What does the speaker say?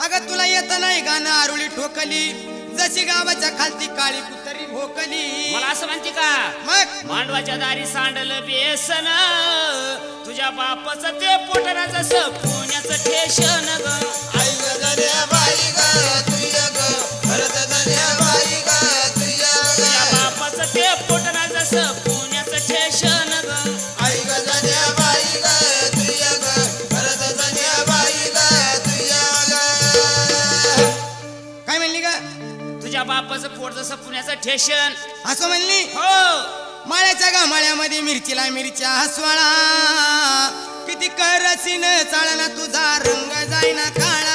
अगं तुला येत नाही गाणं आरुळी ठोकली जशी गावाच्या खालती काळी कुतरी भोकली मला असं म्हणते का मग मांडवाच्या दारी सांडलं बेसन तुझ्या बापाचं ते पोटना जसं पुण्याचं ठेशन ग आई ग धन्या बाई ग तुझ्या ग भरत धन्या बाई ग तुझ्या बापाचं ते पोटना जसं पुण्याचं ठेशन ग आई ग धन्या बाई ग तुझ्या ग भरत धन्या बाई ग तुझ्या काय म्हणली ग तुझ्या बापाचं पोट जसं पुण्याचं ठेशन असं म्हणली हो माळ्याच्या गामाळ्यामध्ये मिरचीला मिरच्या हसवाळा किती करसीन चाळना तुझा रंग जाईना काळा